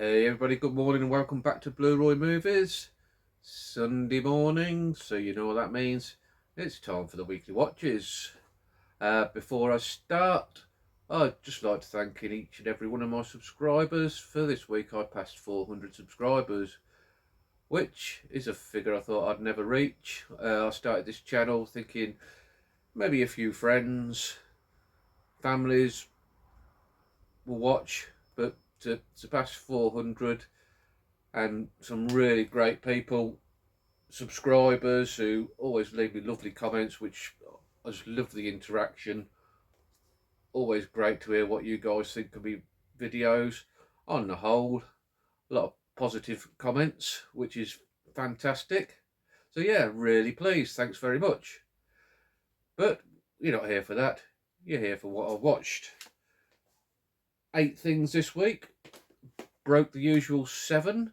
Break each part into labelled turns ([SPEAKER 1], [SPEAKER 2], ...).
[SPEAKER 1] Hey everybody, good morning and welcome back to Blu-Roy Movies. Sunday morning, so you know what that means. It's time for the weekly watches. Before I start, I'd just like to thank each and every one of my subscribers. For this week I passed 400 subscribers, which is a figure I thought I'd never reach. I started this channel thinking maybe a few friends, families will watch, but to pass 400 and some really great people, subscribers who always leave me lovely comments, which I just love the interaction. Always great to hear what you guys think of me videos. On the whole, a lot of positive comments, which is fantastic. So yeah, really pleased. Thanks very much. But you're not here for that. You're here for what I watched. 8 things this week. Broke the usual 7.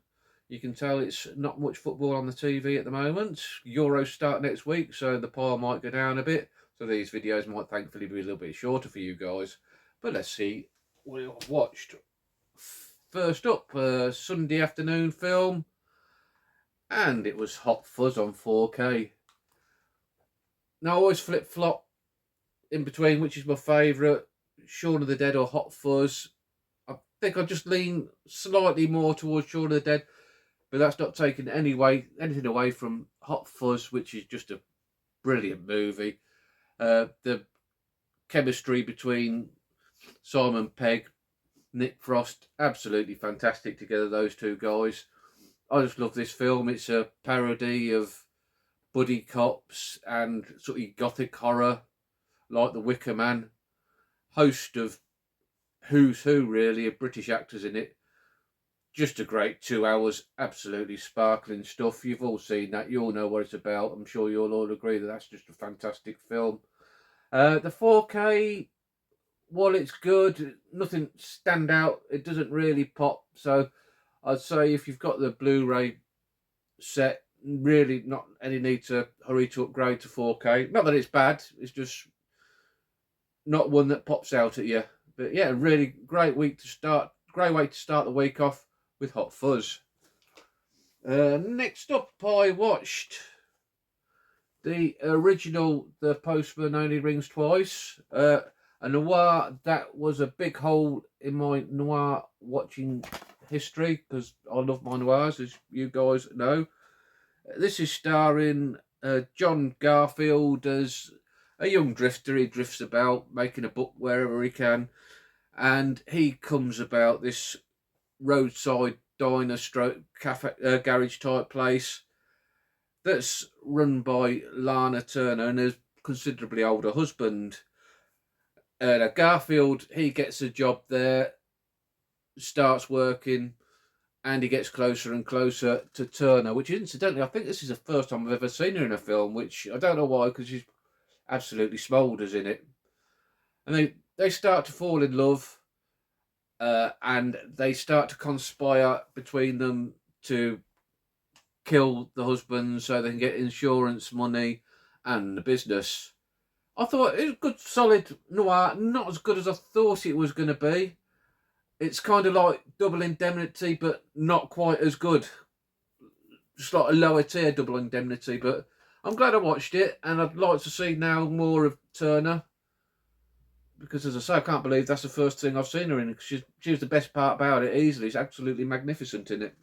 [SPEAKER 1] You can tell it's not much football on the TV at the moment. Euros start next week, so the pile might go down a bit. So these videos might thankfully be a little bit shorter for you guys. But let's see what I've watched. First up, a Sunday afternoon film. And it was Hot Fuzz on 4K. Now I always flip-flop in between which is my favourite, Shaun of the Dead or Hot Fuzz. I think I just lean slightly more towards Shaun of the Dead, but that's not taking anything away from Hot Fuzz, which is just a brilliant movie. The chemistry between Simon Pegg, Nick Frost, absolutely fantastic together, those two guys. I just love this film. It's a parody of buddy cops and sort of gothic horror, like The Wicker Man. Host of who's who, really, of British actors in it. Just a great 2 hours, absolutely sparkling stuff. You've all seen that, you all know what it's about. I'm sure you'll all agree that that's just a fantastic film. The 4K, while it's good, nothing stand out. It doesn't really pop. So I'd say if you've got the Blu-ray set, really not any need to hurry to upgrade to 4K. Not that it's bad, it's just not one that pops out at you. But yeah, really great week to start. Great way to start the week off with Hot Fuzz. Next up, I watched the original The Postman Only Rings Twice. A noir that was a big hole in my noir watching history, because I love my noirs, as you guys know. This is starring John Garfield as a young drifter. He drifts about, making a buck wherever he can, and he comes about this roadside diner stroke cafe garage type place that's run by Lana Turner and a considerably older husband. Garfield, he gets a job there, starts working, and he gets closer and closer to Turner, which incidentally, I think this is the first time I've ever seen her in a film, which I don't know why, because she's absolutely smoulders in it. And they start to fall in love, and they start to conspire between them to kill the husband so they can get insurance money and the business. I thought it was good, solid noir, not as good as I thought it was going to be. It's kind of like Double Indemnity, but not quite as good. Just like a lower tier Double Indemnity, but I'm glad I watched it, and I'd like to see now more of Turner. Because, as I say, I can't believe that's the first thing I've seen her in. She was the best part about it, easily. She's absolutely magnificent in it.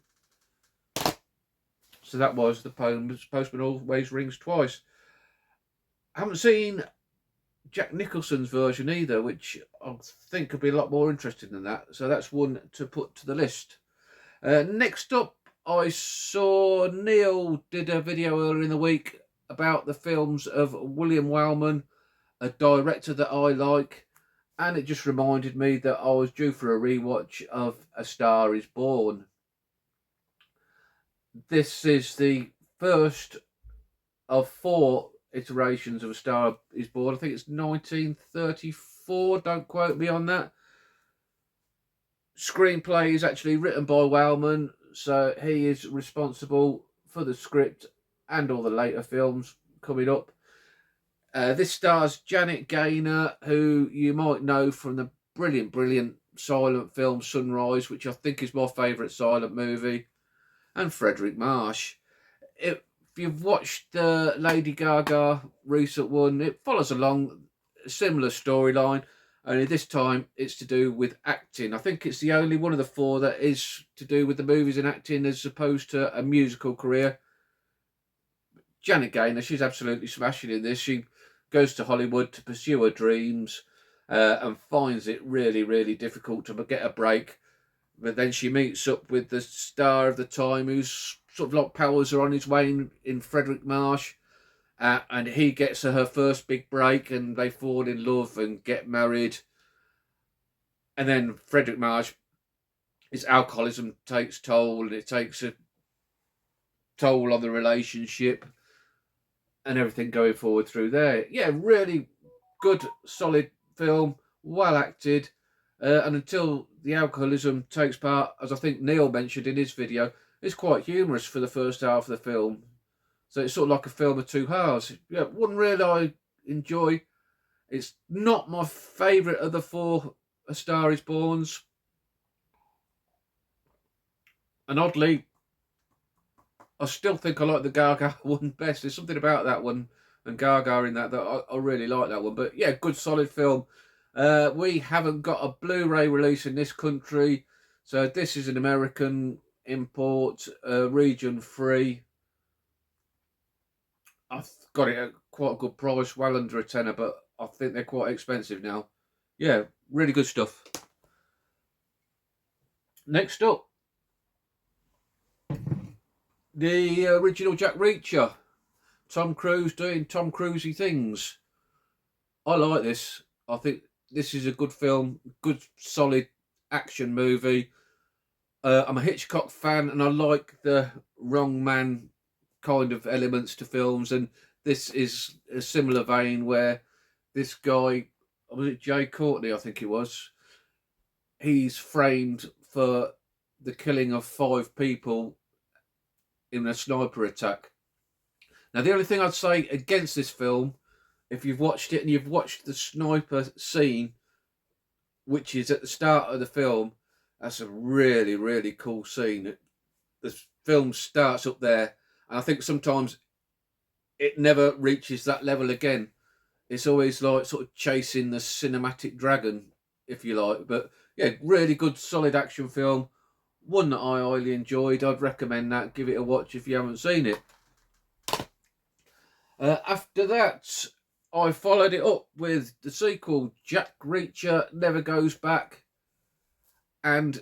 [SPEAKER 1] So that was The Postman Always Rings Twice. I haven't seen Jack Nicholson's version either, which I think could be a lot more interesting than that. So that's one to put to the list. Next up, I saw Neil did a video earlier in the week about the films of William Wellman, a director that I like. And it just reminded me that I was due for a rewatch of A Star Is Born. This is the first of 4 iterations of A Star Is Born. I think it's 1934, don't quote me on that. Screenplay is actually written by Wellman, so he is responsible for the script and all the later films coming up. This stars Janet Gaynor, who you might know from the brilliant silent film Sunrise, which I think is my favourite silent movie, and Frederick Marsh. If you've watched the Lady Gaga recent one, it follows along a similar storyline, only this time it's to do with acting. I think it's the only one of the four that is to do with the movies and acting as opposed to a musical career. Janet Gaynor, she's absolutely smashing in this. She goes to Hollywood to pursue her dreams and finds it really, really difficult to get a break. But then she meets up with the star of the time who's sort of like powers are on his way in Frederick Marsh. And he gets her first big break and they fall in love and get married. And then Frederick Marsh, his alcoholism takes toll and it takes a toll on the relationship and everything going forward through there. Yeah, really good, solid film, well acted. And until the alcoholism takes part, as I think Neil mentioned in his video, it's quite humorous for the first half of the film. So it's sort of like a film of two halves. Yeah, one really I enjoy. It's not my favourite of the four A Star Is Borns. And oddly, I still think I like the Gaga one best. There's something about that one and Gaga in that I really like that one. But yeah, good solid film. We haven't got a Blu-ray release in this country. So this is an American import, region free. I've got it at quite a good price, well under a tenner, but I think they're quite expensive now. Yeah, really good stuff. Next up, the original Jack Reacher. Tom Cruise doing Tom Cruisey things. I like this. I think this is a good film, good solid action movie. I'm a Hitchcock fan and I like the wrong man kind of elements to films, and this is a similar vein where this guy, was it Jay Courtney, I think it was, he's framed for the killing of 5 people in a sniper attack. Now the only thing I'd say against this film, if you've watched it and you've watched the sniper scene, which is at the start of the film, that's a really, really cool scene. The film starts up there, and I think sometimes it never reaches that level again. It's always like sort of chasing the cinematic dragon, if you like. But yeah, really good, solid action film. One that I highly enjoyed. I'd recommend that. Give it a watch if you haven't seen it. After that, I followed it up with the sequel, Jack Reacher Never Goes Back. And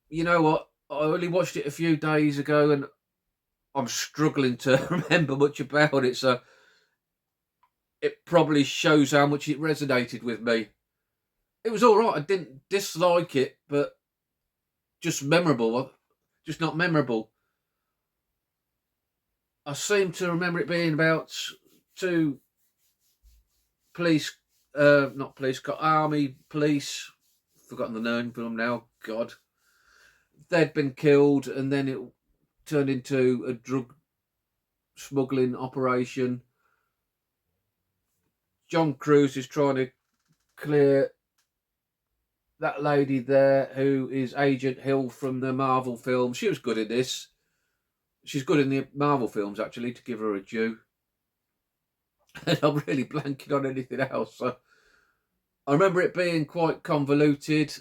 [SPEAKER 1] you know what? I only watched it a few days ago and I'm struggling to remember much about it. So it probably shows how much it resonated with me. It was all right. I didn't dislike it, but just memorable. Just not memorable. I seem to remember it being about 2 police, not police, army police, forgotten the name for them now, God. They'd been killed and then it turned into a drug smuggling operation. John Cruise is trying to clear that lady there who is Agent Hill from the Marvel films. She was good in this. She's good in the Marvel films, actually, to give her a due. And I'm really blanking on anything else. So I remember it being quite convoluted,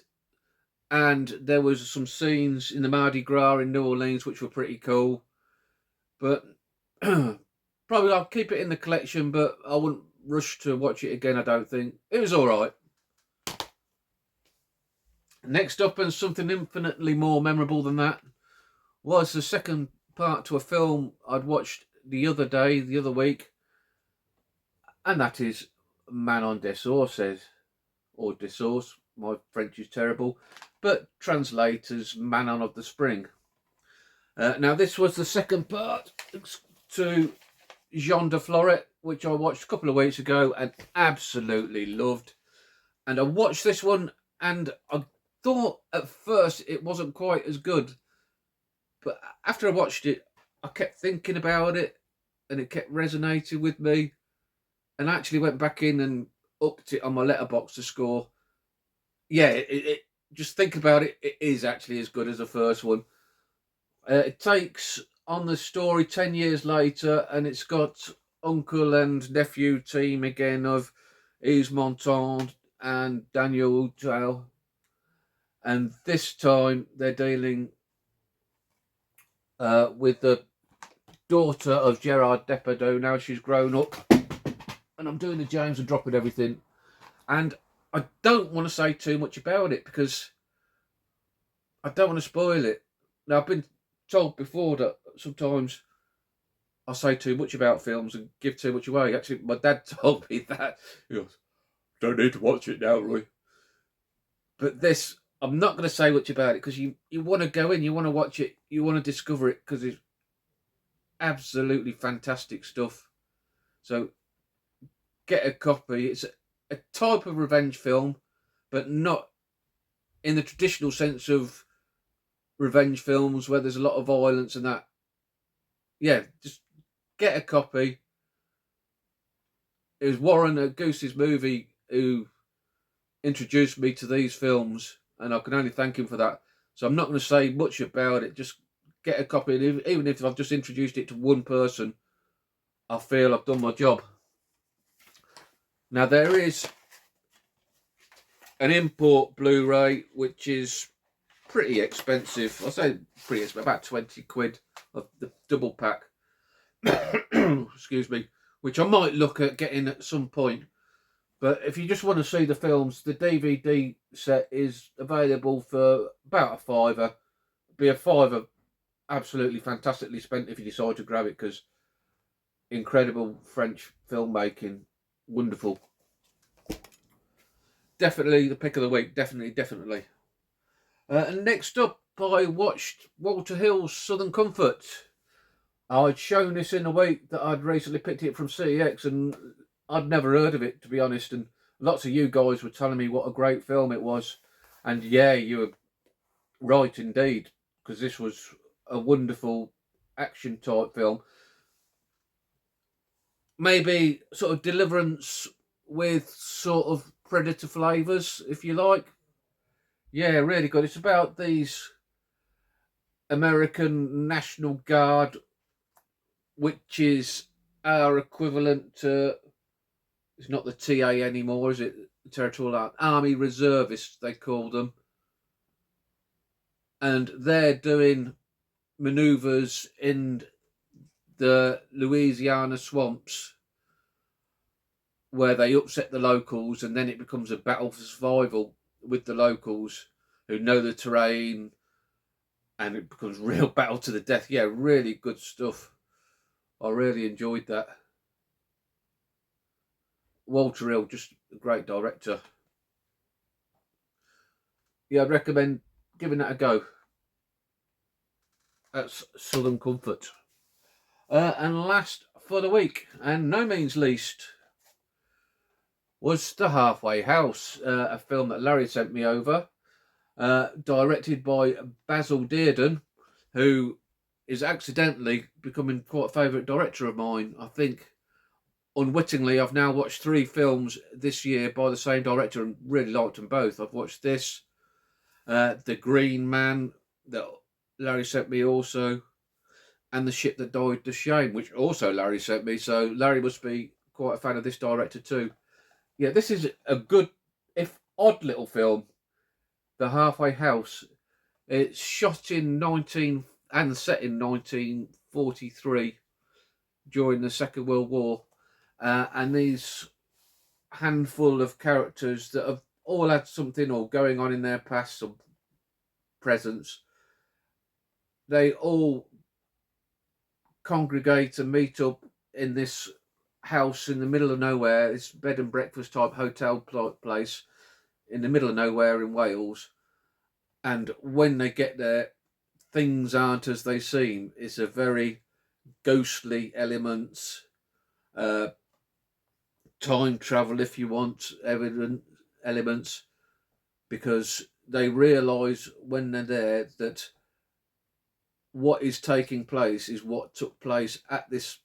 [SPEAKER 1] and there was some scenes in the Mardi Gras in New Orleans which were pretty cool. But probably I'll keep it in the collection, but I wouldn't rush to watch it again, I don't think. It was all right. Next up, and something infinitely more memorable than that, was the second part to a film I'd watched the other week, and that is Man on des Sources, or des Sources. My French is terrible, but translators Manon of the Spring. Now, this was the second part to Jean de Florette, which I watched a couple of weeks ago and absolutely loved. And I watched this one and I thought at first it wasn't quite as good. But after I watched it, I kept thinking about it and it kept resonating with me. And I actually went back in and upped it on my letterbox to score. Yeah, just think about it, it is actually as good as the first one. It takes on the story 10 years later, and it's got uncle and nephew team again of Yves Montand and Daniel Utal. And this time they're dealing with the daughter of Gerard Depardieu. Now she's grown up, and I'm doing the James and dropping everything. And I don't want to say too much about it because I don't want to spoil it. Now, I've been told before that sometimes I say too much about films and give too much away. Actually, my dad told me that. He goes, "Don't need to watch it now, Roy." But this, I'm not going to say much about it because you want to go in, you want to watch it, you want to discover it because it's absolutely fantastic stuff. So get a copy. It's a type of revenge film, but not in the traditional sense of revenge films where there's a lot of violence and that. Yeah, just get a copy. It was Warren at Goose's Movie who introduced me to these films, and I can only thank him for that. So I'm not going to say much about it. Just get a copy, and even if I've just introduced it to one person, I feel I've done my job. Now there is an import Blu-ray which is pretty expensive. I say pretty expensive, about 20 quid of the double pack. Excuse me, which I might look at getting at some point. But if you just want to see the films, the DVD set is available for about a fiver. Be a fiver absolutely fantastically spent if you decide to grab it, because incredible French filmmaking, wonderful. Definitely the pick of the week, definitely. And next up, I watched Walter Hill's Southern Comfort. I'd shown this in a week that I'd recently picked it from CEX, and I'd never heard of it, to be honest. And lots of you guys were telling me what a great film it was. And yeah, you were right indeed, because this was a wonderful action type film. Maybe sort of Deliverance with sort of Predator flavours, if you like. Yeah, really good. It's about these American National Guard, which is our equivalent to, it's not the TA anymore, is it? Territorial Army Reservists, they call them. And they're doing manoeuvres in the Louisiana swamps where they upset the locals, and then it becomes a battle for survival with the locals who know the terrain, and it becomes real battle to the death. Yeah, really good stuff. I really enjoyed that. Walter Hill, just a great director. Yeah, I'd recommend giving that a go. That's Southern Comfort. And last for the week, and no means least, was The Halfway House, a film that Larry sent me over, directed by Basil Dearden, who is accidentally becoming quite a favourite director of mine. I think unwittingly I've now watched 3 films this year by the same director and really liked them both. I've watched this, The Green Man, that Larry sent me also, and The Ship That Died to Shame, which also Larry sent me. So Larry must be quite a fan of this director too. Yeah, this is a good, if odd, little film. The Halfway House. It's shot in 19 and set in 1943 during the Second World War, and these handful of characters that have all had something or going on in their past or presents, they all congregate and meet up in this house in the middle of nowhere, this bed and breakfast type hotel place in the middle of nowhere in Wales. And when they get there, things aren't as they seem. It's a very ghostly elements, time travel, if you want, elements, because they realise when they're there that what is taking place is what took place at this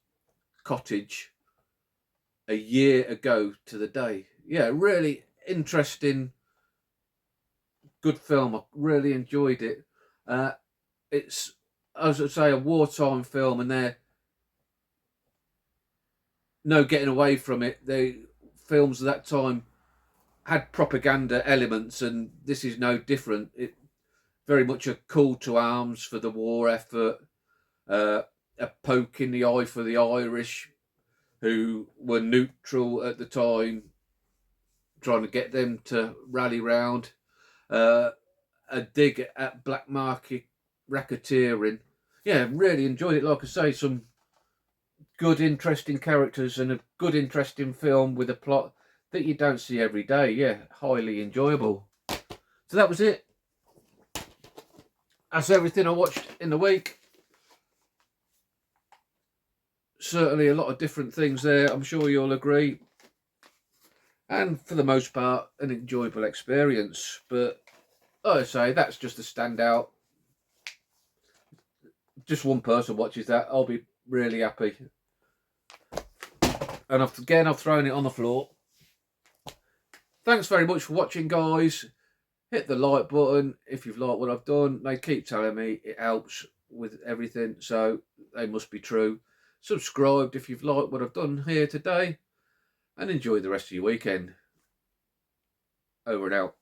[SPEAKER 1] cottage a year ago to the day. Yeah, really interesting, good film. I really enjoyed it. It's, as I say, a wartime film, and they're no getting away from it. The films at that time had propaganda elements, and this is no different. It very much a call to arms for the war effort, uh, a poke in the eye for the Irish, who were neutral at the time, trying to get them to rally round, uh, a dig at black market racketeering. Yeah, really enjoyed it. Like I say, some good, interesting characters and a good, interesting film with a plot that you don't see every day. Yeah, highly enjoyable. So that was it. That's everything I watched in the week. Certainly a lot of different things there. I'm sure you'll agree. And for the most part, an enjoyable experience. But like I say, that's just a standout. Just one person watches that, I'll be really happy. And I've thrown it on the floor. Thanks very much for watching, guys. Hit the like button if you've liked what I've done. They keep telling me it helps with everything, so they must be true. Subscribed if you've liked what I've done here today. And enjoy the rest of your weekend. Over and out.